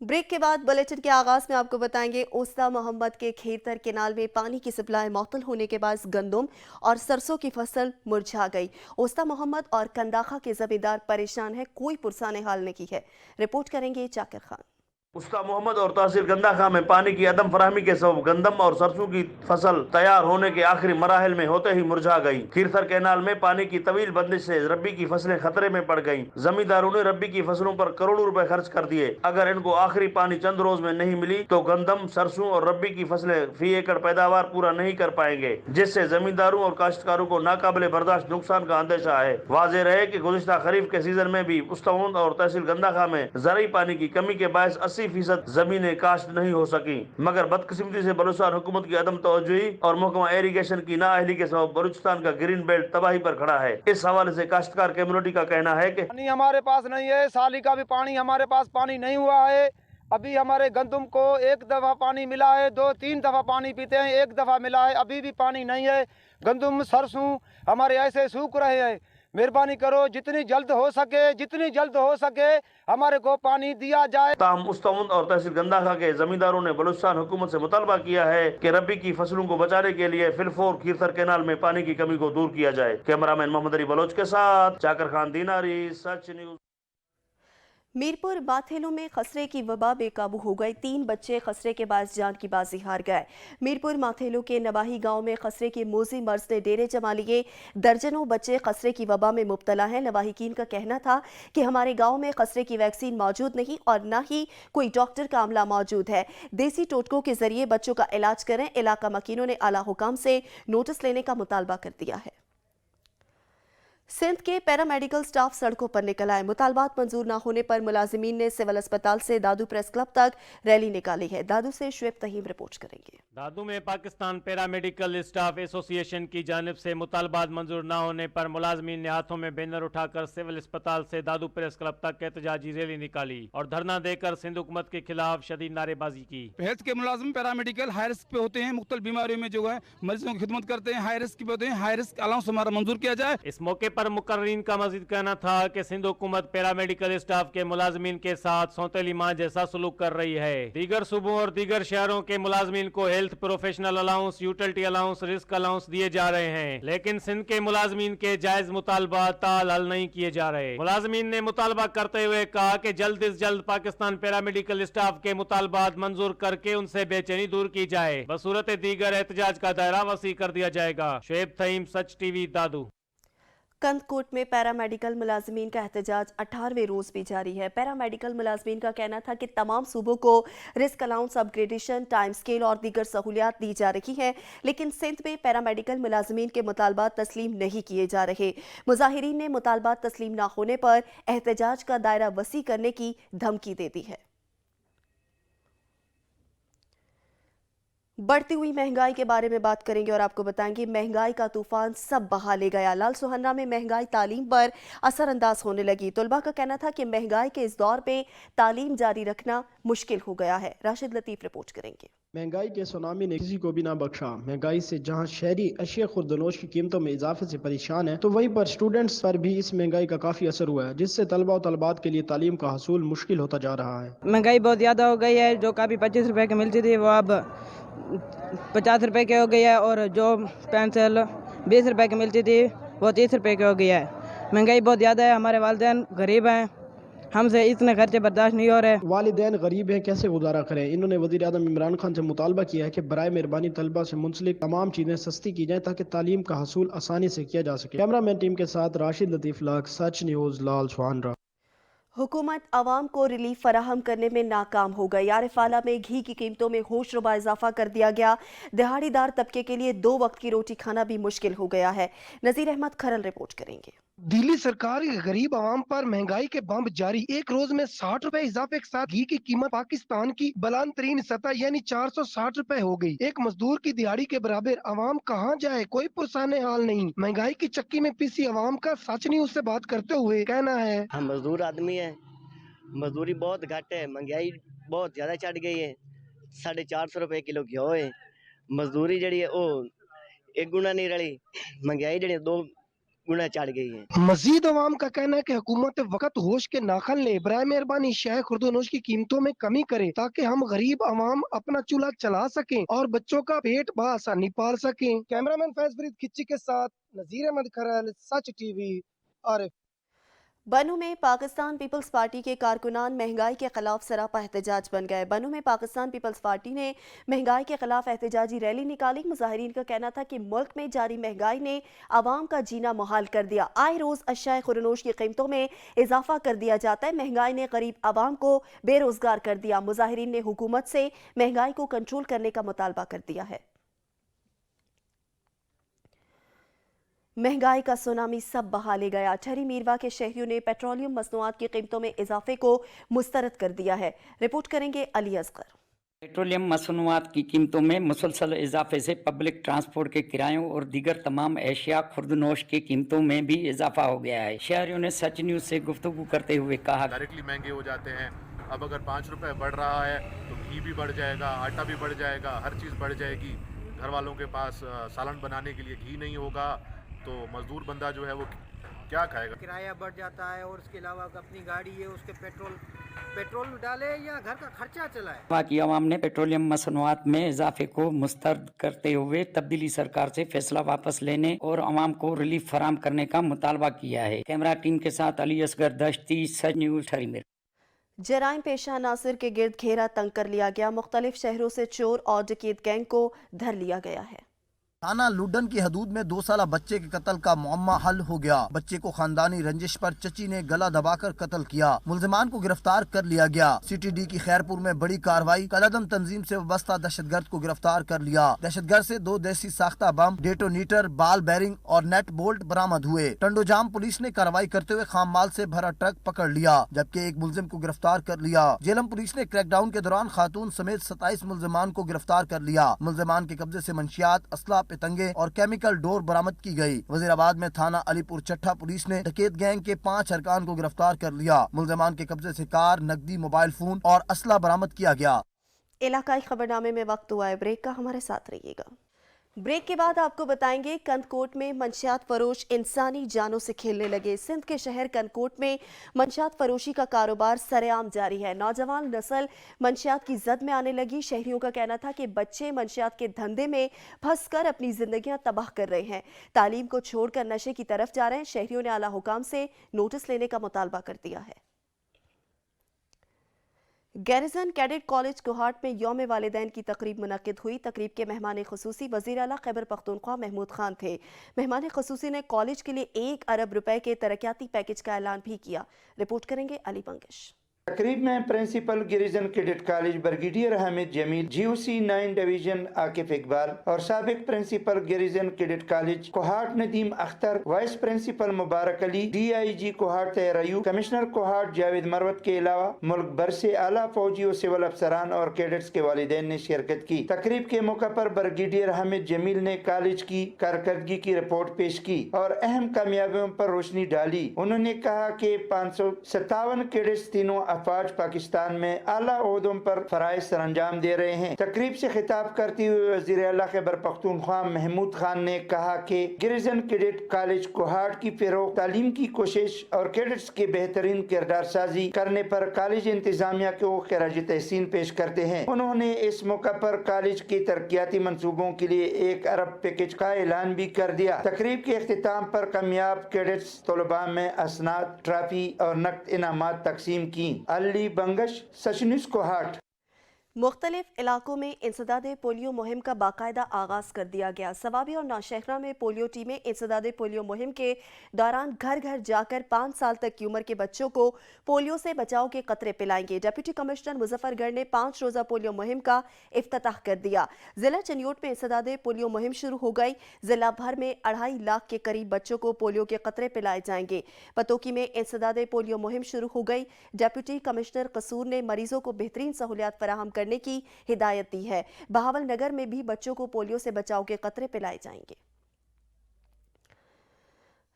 Break के बाद bulletin के आगाज में आपको बताएंगे ओस्ता मोहम्मद के खेतर केनाल में पानी की सप्लाई मअतल होने के बाद गंदम और सरसों की फसल मुरझा गई। ओस्ता मोहम्मद और कंदाखा के जमींदार परेशान है, कोई पुरसाने हाल नहीं है। रिपोर्ट करेंगे जाकिर खान। उस्ता मोहम्मद और तहसील गंदाखा में पानी की अदम फराहमी के सबब गंदम और सरसों की फसल तैयार होने के आखिरी मराहल में होते ही मुरझा गई। खीरसर कैनाल में पानी की तवील बंदिश से रबी की फसलें खतरे में पड़ गईं। जमींदारों ने रबी की फसलों पर करोड़ों रुपए खर्च कर दिए। अगर इनको आखिरी पानी चंद रोज में नहीं मिली तो गंदम, सरसों और रबी की फसलें फी एकड़ पैदावार पूरा नहीं कर पाएंगे, जिससे जमींदारों और काश्तकारों को नाकाबिले बर्दाश्त नुकसान का अंदेशा है। वाज़ेह रहे कि गुज़िश्ता खरीफ के सीजन में भी उस्ताउन और तहसील गंदाखा में ज़राई पानी की कमी के बायस 80% जमीनें काश्त नहीं हो सकी, मगर बदकिस्मती से बलूचिस्तान हुकूमत की अदम तवज्जुही और महकमा इरिगेशन की नाअहली के सबब बलूचिस्तान का ग्रीन बेल्ट तबाही पर खड़ा है। इस हवाले से काश्तकार कम्युनिटी का कहना है कि पानी हमारे पास नहीं है, साली का भी पानी हमारे पास पानी नहीं हुआ है। अभी हमारे गंदम को एक दफ़ा पानी मिला है, 2-3 दफ़ा पानी पीते हैं, एक दफ़ा मिला है, अभी भी पानी नहीं है। गंदम सरसों हमारे ऐसे सूख रहे हैं। मेहरबानी करो, जितनी जल्द हो सके हमारे को पानी दिया जाए। ताहम उस्ताउन और तहसील गंदाखा के जमींदारों ने बलूचिस्तान हुकूमत से मुतालबा किया है कि रबी की फसलों को बचाने के लिए फिलफोर खीरसर कैनाल में पानी की कमी को दूर किया जाए। कैमरामैन मोहम्मद अली बलोच के साथ जाकिर खान दीनारी, सच न्यूज। मीरपुर बाथेलों में खसरे की वबा बेकाबू हो गई, 3 बच्चे खसरे के बायस जान की बाजी हार गए। मीरपुर माथेलो के नवाही गांव में खसरे की मोजी मर्ज ने डेरे जमा लिए। दर्जनों बच्चे खसरे की वबा में मुब्तला हैं। नवाहीकीन का कहना था कि हमारे गांव में खसरे की वैक्सीन मौजूद नहीं और न ही कोई डॉक्टर का अमला मौजूद है। देसी टोटकों के जरिए बच्चों का इलाज करें। इलाका मकीनों ने आला हुकाम से नोटिस लेने का मुतालबा कर दिया है। सिंध के पैरामेडिकल स्टाफ सड़कों पर निकल आए। मुतालबात मंजूर न होने पर मुलाजिमीन ने सिविल अस्पताल से दादू प्रेस क्लब तक रैली निकाली है। दादू से शुएब तहीम रिपोर्ट करेंगे। दादू में पाकिस्तान पैरामेडिकल स्टाफ एसोसिएशन की जानिब से मुतालबात मंजूर न होने पर मुलाजमीन ने हाथों में बैनर उठाकर सिविल अस्पताल से दादू प्रेस क्लब तक एहतजाजी रैली निकाली और धरना देकर सिंध हुकूमत के खिलाफ शदीद नारेबाजी की। हेल्थ के मुलाजिम पैरामेडिकल हाई रिस्क पे होते हैं, मुख्तलिफ बीमारियों में जो है मरीजों की खिदमत करते हैं, हाई रिस्क पे होते हैं। हाई रिस्क अलाउंस हमारा मंजूर किया जाए। इस मौके पर मुकर्रीन का मजीद कहना था कि सिंध हुकूमत पैरामेडिकल स्टाफ के मुलाजमीन के साथ सौतेली माँ जैसा सलूक कर रही है। दीगर सूबों और दीगर शहरों के मुलाजमीन को health professional allowance, utility allowance, risk allowance दिए जा रहे हैं, लेकिन सिंध के मुलाजमीन के जायज मुतालबा ताल हल नहीं किए जा रहे। मुलाजमीन ने मुतालबा करते हुए कहा कि जल्द से जल्द पाकिस्तान पैरामेडिकल स्टाफ के मुतालबात मंजूर करके उनसे बेचैनी दूर की जाए। बसूरत दीगर एहतजाज का दायरा वसी कर दिया जाएगा। शुएब तहीम, सच टीवी, दादू। कंदकोट में पैरामेडिकल मुलाजमीन का एहतजाज 18वें रोज भी जारी है। पैरामेडिकल मुलाजमीन का कहना था कि तमाम सूबों को risk allowance, upgradation, time scale और दीगर सहूलियात दी जा रही हैं, लेकिन सिंध में पैरामेडिकल मुलाजमीन के मुतालबात तस्लीम नहीं किए जा रहे। मुजाहिरीन ने मुतालबात तस्लीम न होने पर एहतजाज का दायरा वसी करने की धमकी दे दी है। बढ़ती हुई महंगाई के बारे में बात करेंगे और आपको बताएंगे महंगाई का तूफान सब बहा ले गया। लाल सुहन्ना में महंगाई तालीम पर असरअंदाज होने लगी। तलबा का कहना था कि महंगाई के इस दौर पे तालीम जारी रखना मुश्किल हो गया है। राशिद लतीफ रिपोर्ट करेंगे। महंगाई के सुनामी ने किसी को भी ना बख्शा। महंगाई से जहां शहरी अशिया खुर्दनोश की कीमतों में इजाफे से परेशान है, तो वहीं पर स्टूडेंट्स पर भी इस महंगाई का काफी असर हुआ है, जिससे तलबा और तलबात के लिए तालीम का हसूल मुश्किल होता जा रहा है। महंगाई बहुत ज़्यादा हो गई है। जो काफ़ी 25 रुपए की मिलती थी वो अब 50 रुपए की हो गई है, और जो पेंसिल 20 रुपए की मिलती थी वो 30 रुपए की हो गई है। महंगाई बहुत ज़्यादा है। हमारे वालिदैन गरीब हैं, हमसे इतने खर्चे बर्दाश्त नहीं हो रहे। वालिदैन गरीब हैं, कैसे गुजारा करें। इन्होंने वज़ीर आज़म इमरान खान से मुतालबा किया है कि बराए मेहरबानी तलबा से मुंसलिक तमाम चीज़ें सस्ती की जाएं ताकि तालीम का हसूल आसानी से किया जा सके। कैमरामैन टीम के साथ राशिद लतीफ लाख, सच न्यूज़, लाल सुहानरा। हुकूमत आवाम को रिलीफ फराहम करने में नाकाम हो गई। आरिफाला में घी की कीमतों में होशरुबा इजाफा कर दिया गया। दिहाड़ीदार तबके के लिए 2 वक्त की रोटी खाना भी मुश्किल हो गया है। नजीर अहमद खरल रिपोर्ट करेंगे। दिल्ली सरकार गरीब आवाम पर महंगाई के बम जारी। एक रोज में 60 रुपए इजाफे के साथ घी की कीमत पाकिस्तान की बुलंद तरीन सतह यानी 460 रुपए हो गई। एक मजदूर की दिहाड़ी के बराबर। आवाम कहाँ जाए, कोई पुरसाने हाल नहीं। महंगाई की चक्की में पिसी आवाम का सच न्यूज से बात करते हुए कहना है, हम मजदूर आदमी है, मजदूरी बहुत घट है, महंगाई बहुत ज्यादा चढ़ गई है। 450 रुपए किलो घ्यो है। मजदूरी जड़ी है वो एक गुना नहीं रली, महंगाई जड़ी 2 गुना चढ़ गई है। मजीद अवाम का कहना है कि हुकूमत वक्त होश के नाखन ले, बराए मेहरबानी शह खुर्दनोश की कीमतों में कमी करे ताकि हम गरीब अवाम अपना चूल्हा चला सकें और बच्चों का पेट बआसानी पाल सकें। कैमरामैन फैज फरीद खिच्ची के साथ नजीर अहमद खरल, सच टीवी, आरिफ। बनू में पाकिस्तान पीपल्स पार्टी के कारकुनान महंगाई के खिलाफ सरापा एहतजाज बन गए। बनू में पाकिस्तान पीपल्स पार्टी ने महंगाई के खिलाफ एहतजाजी रैली निकाली। मुजाहिरीन का कहना था कि मुल्क में जारी महंगाई ने आवाम का जीना मुहाल कर दिया। आए रोज अशिया खुरनोश की कीमतों में इजाफा कर दिया जाता है। महंगाई ने गरीब आवाम को बेरोजगार कर दिया। मुजाहिरीन ने हुकूमत से महंगाई को कंट्रोल करने का मुतालबा कर दिया है। महंगाई का सुनामी सब बहा ले गया। ठहरी मीरवा के शहरियों ने पेट्रोलियम मसनूआत की कीमतों में इजाफे को मुस्तरद कर दिया है। रिपोर्ट करेंगे अली असगर। पेट्रोलियम मसनूआत की कीमतों में मुसलसल इजाफे से पब्लिक ट्रांसपोर्ट के किरायों और दीगर तमाम एशिया खुर्दनोश की कीमतों में भी इजाफा हो गया है। शहरियों ने सच न्यूज से गुफ्तगू करते हुए कहा, डायरेक्टली महंगे हो जाते हैं। अब अगर 5 रुपए बढ़ रहा है तो घी भी बढ़ जाएगा, आटा भी बढ़ जाएगा, हर चीज़ बढ़ जाएगी। घर वालों के पास सालन बनाने के लिए घी नहीं होगा तो मजदूर बंदा जो है वो क्या खाएगा। किराया बढ़ जाता है और उसके अलावा अपनी गाड़ी है उसके पेट्रोल डाले या घर का खर्चा चलाए। बाकी अवाम ने पेट्रोलियम मसनूआत में इजाफे को मुस्तरद करते हुए तब्दीली सरकार से फैसला वापस लेने और अवाम को रिलीफ फराम करने का मुतालबा किया है। कैमरा टीम के साथ अली असगर दश्ती, सच न्यूज ठहरी। जराइम पेशा नासिर के गिर्द घेरा तंग कर लिया गया। मुख्तलिफ शहरों से चोर और डकैत गैंग को धर लिया गया है। थाना लुडन की हदूद में 2 साला बच्चे के कत्ल का मुअम्मा हल हो गया। बच्चे को खानदानी रंजिश पर चची ने गला दबाकर कत्ल किया। मुलजिमान को गिरफ्तार कर लिया गया। CTD की खैरपुर में बड़ी कार्रवाई, कलअदम तंजीम से वाबस्ता दहशतगर्द को गिरफ्तार कर लिया। दहशतगर्द से 2 देसी साख्ता बम, डेटोनेटर, बाल बैरिंग और नेट बोल्ट बरामद हुए। टंडोजाम पुलिस ने कार्रवाई करते हुए खाम माल से भरा ट्रक पकड़ लिया, जबकि एक मुलजिम को गिरफ्तार कर लिया। जेलम पुलिस ने क्रैकडाउन के दौरान खातून समेत 27 मुलजिमान को गिरफ्तार कर लिया। मुलजिमान के कब्जे से मंशियात, असला, पितंगे और केमिकल डोर बरामद की गई। वजीराबाद में थाना अलीपुर चट्टा पुलिस ने डकैत गैंग के 5 अरकान को गिरफ्तार कर लिया। मुलजिमान के कब्जे से कार, नकदी, मोबाइल फोन और असला बरामद किया गया। इलाकाई खबरनामे में वक्त हुआ है ब्रेक का, हमारे साथ रहिएगा। ब्रेक के बाद आपको बताएंगे कंदकोट में मंशियात फरोश इंसानी जानों से खेलने लगे। सिंध के शहर कंदकोट में मंशियात फरोशी का कारोबार सरेआम जारी है। नौजवान नस्ल मंशियात की जद में आने लगी। शहरियों का कहना था कि बच्चे मंशियात के धंधे में फंस कर अपनी जिंदगियां तबाह कर रहे हैं, तालीम को छोड़कर नशे की तरफ जा रहे हैं। शहरियों ने आला हुकाम से नोटिस लेने का मुतालबा कर दिया है। गैरिसन कैडेट कॉलेज कोहाट में यौम वालिदैन की तकरीब मुनक्किद हुई। तकरीब के मेहमान खसूसी वज़ीर आला खैबर पख्तूनख्वा महमूद खान थे। मेहमान खसूसी ने कॉलेज के लिए 1 अरब रुपए के तरक्याती पैकेज का ऐलान भी किया। रिपोर्ट करेंगे अली बंगिश। तकरीब में principal garrison cadet college brigadier Hamid Jamil, GOC 9 division Akif Iqbal और साबिक principal garrison cadet college Kohat Nadeem Akhtar, vice principal Mubarak Ali, DIG Kohat Tayyar Ayub, commissioner Kohat Javed Marwat के अलावा मुल्क भर से आला फौजी और सिविल अफसरान और कैडेट्स के वालिदैन ने शिरकत की। तकरीब के मौका पर ब्रिगेडियर हामिद जमील ने कॉलेज की कारकर्दगी की रिपोर्ट पेश की और अहम कामयाबियों पर रोशनी डाली। उन्होंने कहा कि 557 कैडेट्स तीनों अफवाज पाकिस्तान में आला ओहदों पर फराइज सरअंजाम दे रहे हैं। तकरीब से खिताब करते हुए वज़ीर आला खैबर पख्तूनख्वा महमूद खान ने कहा कि गिरिजन कैडेट कॉलेज कोहाट की फिरोग, तालीम की कोशिश और कैडेट्स के बेहतरीन किरदार साजी करने पर कॉलेज इंतजामिया को खराज तहसीन पेश करते हैं। उन्होंने इस मौका पर कॉलेज के तरक्याती मंसूबों के लिए 1 अरब पैकेज का ऐलान भी कर दिया। तकरीब के अख्तिताम पर कामयाब कैडेट्स तलबा में असनाद, ट्रॉफी और नकद इनामात तकसीम की। अली बंगश, सच न्यूज़ कोहाट। मुख्तलिफ इलाकों में इंसदाद पोलियो मुहिम का बाकायदा आगाज कर दिया गया। सवाबी और नौशहरा में पोलियो टीमें इंसदाद पोलियो मुहिम के दौरान घर घर जाकर 5 साल तक की उम्र के बच्चों को पोलियो से बचाव के कतरे पिलाएंगे। डिप्टी कमिश्नर मुजफ्फरगढ़ ने 5 रोजा पोलियो मुहिम का इफ्तिताह कर दिया। जिला चनियोट में इंसदाद पोलियो मुहिम शुरू हो गई। जिला भर में 2.5 लाख के करीब बच्चों को पोलियो के कतरे पिलाए जाएंगे। पतोकी में इंसदाद पोलियो मुहिम शुरू हो गई। डिप्टी कमिश्नर कसूर ने मरीजों को बेहतरीन सहूलियात फराहम करने की हिदायत दी है। बहावल नगर में भी बच्चों को पोलियो से बचाव के कतरे पिलाए जाएंगे।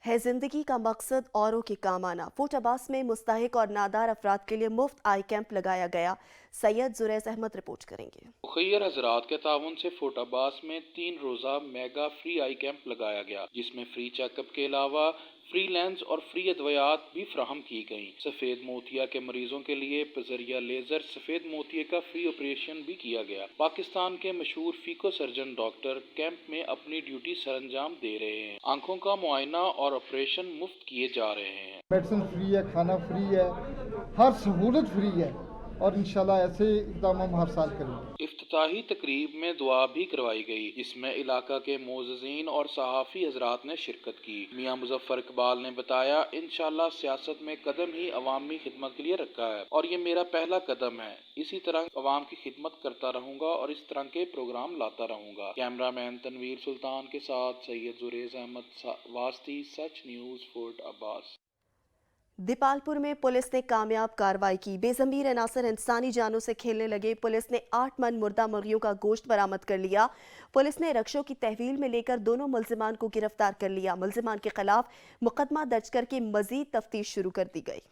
है जिंदगी का मकसद औरों के काम आना। फोर्ट अब्बास में मुस्तहिक और नादार अफराद के लिए मुफ्त आई कैंप लगाया गया। सैयद जुरैस अहमद रिपोर्ट करेंगे। मुखैर हजरात के ताउन से फोर्ट अब्बास में 3 रोजा मेगा फ्री आई कैंप लगाया गया, जिसमें फ्री चेकअप के अलावा फ्री लेंस और फ्री अद्वियात भी फराहम की गई। सफेद मोतिया के मरीजों के लिए बजरिया लेजर सफेद मोतिये का फ्री ऑपरेशन भी किया गया। पाकिस्तान के मशहूर फीको सर्जन डॉक्टर कैंप में अपनी ड्यूटी सरंजाम दे रहे हैं। आंखों का मुआयना और ऑपरेशन मुफ्त किए जा रहे हैं। मेडिसिन फ्री है, खाना फ्री है, हर सहूलत फ्री है और इंशाल्लाह ऐसे इक़दाम हम हर साल करेंगे। इफ्तिताही तकरीब में दुआ भी करवाई गई, जिसमें इलाका के मोअज़्ज़िज़ीन और सहाफ़ी हजरात ने शिरकत की। मियाँ मुज़फ़्फ़र इकबाल ने बताया, इंशाल्लाह सियासत में कदम ही अवामी खिदमत के लिए रखा है और ये मेरा पहला कदम है। इसी तरह अवाम की खिदमत करता रहूँगा और इस तरह के प्रोग्राम लाता रहूँगा। कैमरामैन तनवीर सुल्तान के साथ सैयद जुरैस अहमद वास्ती, सच न्यूज़, फोर्ट अब्बास। दीपालपुर में पुलिस ने कामयाब कार्रवाई की। बेज़मीर अनासर इंसानी जानों से खेलने लगे। पुलिस ने 8 मन मुर्दा मुर्गियों का गोश्त बरामद कर लिया। पुलिस ने रक्षों की तहवील में लेकर दोनों मुल्जिमान को गिरफ्तार कर लिया। मुल्जिमान के खिलाफ मुकदमा दर्ज करके मजीद तफ्तीश शुरू कर दी गई।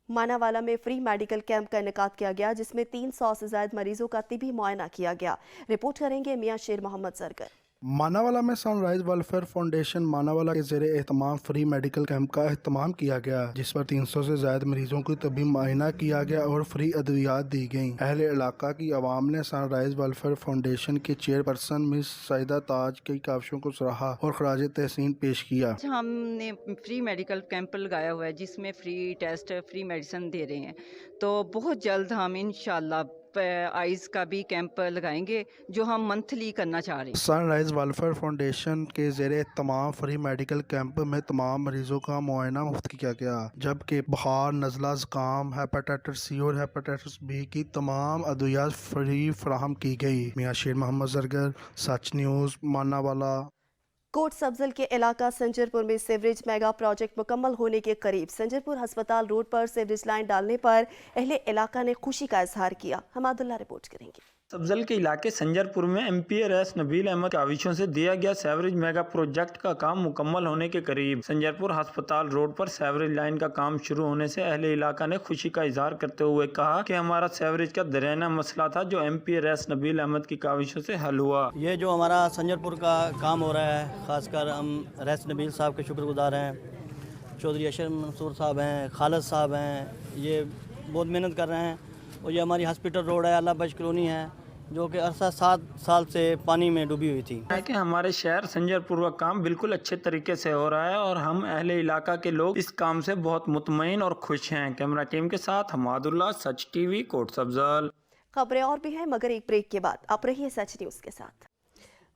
मानावाला में फ्री मेडिकल कैंप का इनेकाद किया गया, जिसमें 300 से ज्यादा मरीजों का तिबी मुआयना किया गया। रिपोर्ट करेंगे मियां शेर मोहम्मद सरगर। मानावाला में सनराइज वेलफेयर फाउंडेशन मानावाला के ज़रिए एहतमाम फ्री मेडिकल कैंप का एहतमाम किया गया, जिस पर 300 से ज्यादा मरीजों को तबी मुआयना किया गया और फ्री अद्वियात दी गई। अहले इलाका की आवाम ने सनराइज वेलफेयर फाउंडेशन की चेयरपर्सन मिस सईदा ताज की काविशों को सराहा और खराज तहसीन पेश किया। हमने फ्री मेडिकल कैंप लगाया हुआ है, जिसमें फ्री टेस्ट, फ्री मेडिसिन दे रहे हैं। तो बहुत जल्द हम इंशाल्लाह आइज़ का भी कैंप लगाएंगे, जो हम मंथली करना चाह रहे हैं। सनराइज वेलफेयर फाउंडेशन के ज़रिए तमाम फ्री मेडिकल कैंप में तमाम मरीजों का मुआयना मुफ्त किया गया, जबकि बुखार, नज़ला, ज़ुकाम, हेपेटाइटिस सी और हेपेटाइटिस बी की तमाम अद्वियात फ्री फराहम की गई। मियां शेर मोहम्मद सरगर, सच न्यूज़, मानावाला। कोट सब्जल के इलाका संजरपुर में सीवरेज मेगा प्रोजेक्ट मुकम्मल होने के करीब। संजरपुर अस्पताल रोड पर सीवरेज लाइन डालने पर अहले इलाका ने खुशी का इजहार किया। हमादुल्लाह रिपोर्ट करेंगे। सब्जल के इलाके संजरपुर में एमपीआरएस नबील अहमद काविशों से दिया गया सेवरेज मेगा प्रोजेक्ट का काम मुकम्मल होने के करीब। संजरपुर अस्पताल रोड पर सेवरेज लाइन का काम शुरू होने से अहले इलाका ने खुशी का इजहार करते हुए कहा कि हमारा सेवरेज का दरयाना मसला था, जो एमपीआरएस नबील अहमद की काविशों से हल हुआ। ये जो हमारा संजरपुर का काम हो रहा है, खासकर हम रैस नबील साहब के शुक्रगुजार हैं। चौधरी अशर मंसूर साहब हैं, खालिद साहब हैं, ये बहुत मेहनत कर रहे हैं। और ये हमारी हॉस्पिटल रोड है, अल्लाह बख्श कॉलोनी है, जो कि अरसा 7 साल से पानी में डूबी हुई थी। कि हमारे शहर संजरपुर का काम बिल्कुल अच्छे तरीके से हो रहा है और हम अहले इलाका के लोग इस काम से बहुत मुतमईन और खुश हैं। कैमरा टीम के साथ हमादुल्लाह, सच टीवी, कोट सब्जल। खबरें और भी हैं, मगर एक ब्रेक के बाद। आप रहिए सच न्यूज़ के साथ।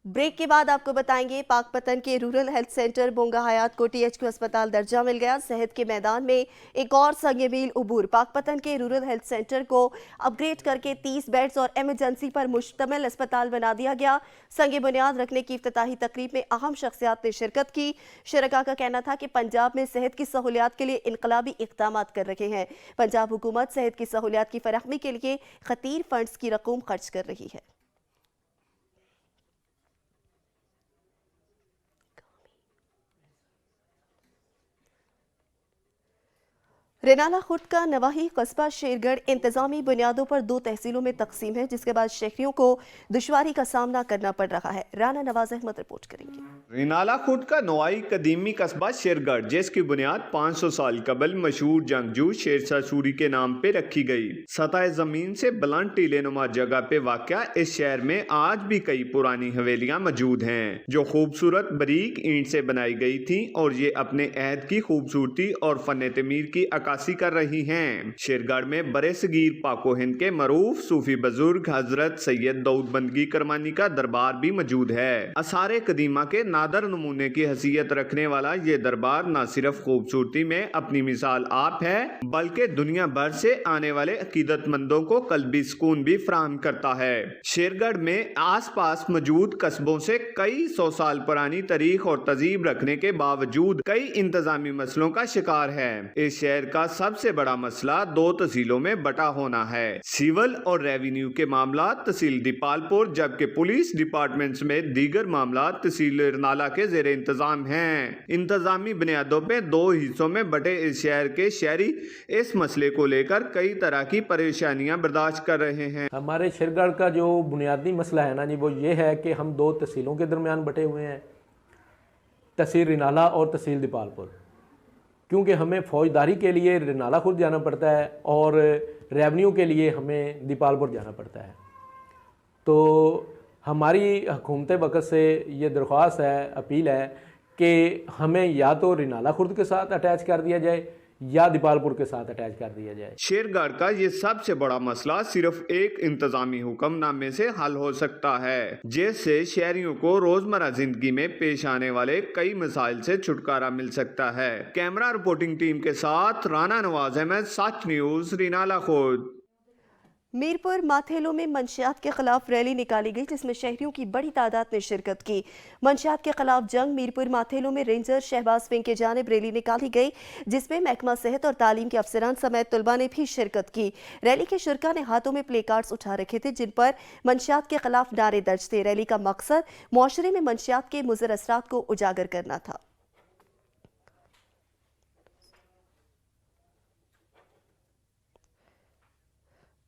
ब्रेक के बाद आपको बताएंगे, पाकपतन के रूरल हेल्थ सेंटर बोंगा हयात को टीएचक्यू अस्पताल दर्जा मिल गया। सेहत के मैदान में एक और संग मील उबूर। पाकपतन के रूरल हेल्थ सेंटर को अपग्रेड करके 30 बेड्स और इमरजेंसी पर मुश्तमिल अस्पताल बना दिया गया। संग बुनियाद रखने की इफ्तिताही तकरीब में अहम शख्सियात ने शिरकत की। शरका का कहना था कि पंजाब में सेहत की सहूलियात के लिए इनकलाबी इक़दाम कर रहे हैं। पंजाब हुकूमत सेहत की सहूलियात की फराहमी के लिए खतीर फंड्स की रकूम खर्च कर रही है। रेनाला खुर्द का नवाही कस्बा शेरगढ़ इंतजामी बुनियादों पर 2 तहसीलों में तकसीम है, जिसके बाद शहरियों को दुश्वारी का सामना करना पड़ रहा है। राना नवाज अहमद रिपोर्ट करेंगे। रेनाला खुर्द का नवाही कदीमी कस्बा शेरगढ़, जिसकी बुनियाद 500 साल कबल मशहूर जंगजू शेरशाह सूरी के नाम पे रखी गई। सतह जमीन से बुलंद टीले नुमा जगह पे वाक़या इस शहर में आज भी कई पुरानी हवेलियां मौजूद हैं, जो खूबसूरत बारीक ईंट से बनाई गई थी और ये अपने अहद की खूबसूरती और फन तमीर की अक्कासी कर रही हैं। शेरगढ़ में बड़े सगीर पाको हिंद के मरूफ सूफी बुजुर्ग हजरत सैयद दाऊद बंदगी करमानी का दरबार भी मौजूद है। आसारे कदीमा के नादर नमूने की हैसियत रखने वाला ये दरबार न सिर्फ खूबसूरती में अपनी मिसाल आप है, बल्कि दुनिया भर से आने वाले अकीदतमंदों को कल्बी सुकून भी फराहम करता है। शेरगढ़ में आस पास मौजूद कस्बों से कई 100 साल पुरानी तारीख और तहजीब रखने के बावजूद कई इंतजामी मसलों का शिकार है। इस शहर का का सबसे बड़ा मसला 2 तहसीलों में बटा होना है। सिविल और रेवेन्यू के मामला तहसील दीपालपुर जबकि पुलिस डिपार्टमेंट समेत दीगर मामला तहसील इरनाला के जेर इंतजाम हैं। इंतजामी बुनियादों पे 2 हिस्सों में बटे इस शहर के शहरी इस मसले को लेकर कई तरह की परेशानियां बर्दाश्त कर रहे हैं। हमारे शेरगढ़ का जो बुनियादी मसला है ना जी, वो ये है कि हम 2 तहसीलों के दरमियान बटे हुए हैं, तहसील रिनाला और तहसील दीपालपुर, क्योंकि हमें फौजदारी के लिए रिनाला खुद जाना पड़ता है और रेवेन्यू के लिए हमें दीपालपुर जाना पड़ता है। तो हमारी हुकूमत वक्त से ये दरख्वास्त है, अपील है कि हमें या तो रिनाला खुर्द के साथ अटैच कर दिया जाए या दीपालपुर के साथ अटैच कर दिया जाए। शेरगढ़ का ये सबसे बड़ा मसला सिर्फ एक इंतजामी हुक्मनामे से हल हो सकता है, जिससे शहरियों को रोजमर्रा जिंदगी में पेश आने वाले कई मसाइल से छुटकारा मिल सकता है। कैमरा रिपोर्टिंग टीम के साथ राना नवाज अहमद, सच न्यूज, रिनाला खुर्द। मीरपुर माथेलो में मंशियात के खिलाफ रैली निकाली गई जिसमें शहरियों की बड़ी तादाद ने शिरकत की। मंशियात के खिलाफ जंग मीरपुर माथेलो में रेंजर शहबाज सिंह के जानिब रैली निकाली गई जिसमें महकमा सेहत और तालीम के अफसरान समेत तलबा ने भी शिरकत की। रैली के शुरका ने हाथों में प्ले कार्ड्स उठा रखे थे जिन पर मंशियात के खिलाफ नारे दर्ज थे। रैली का मकसद मुआशरे में मंशियात के मुज़र असरात को उजागर करना था।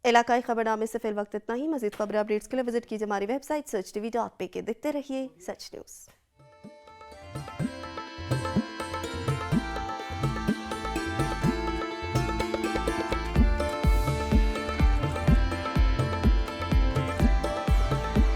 इलाकाई खबरनामे से फिल वक्त इतना ही। मजीद खबर अपडेट्स के लिए विजिट कीजिए हमारी वेबसाइट searchtv.pk। देखते रहिए सच न्यूज़।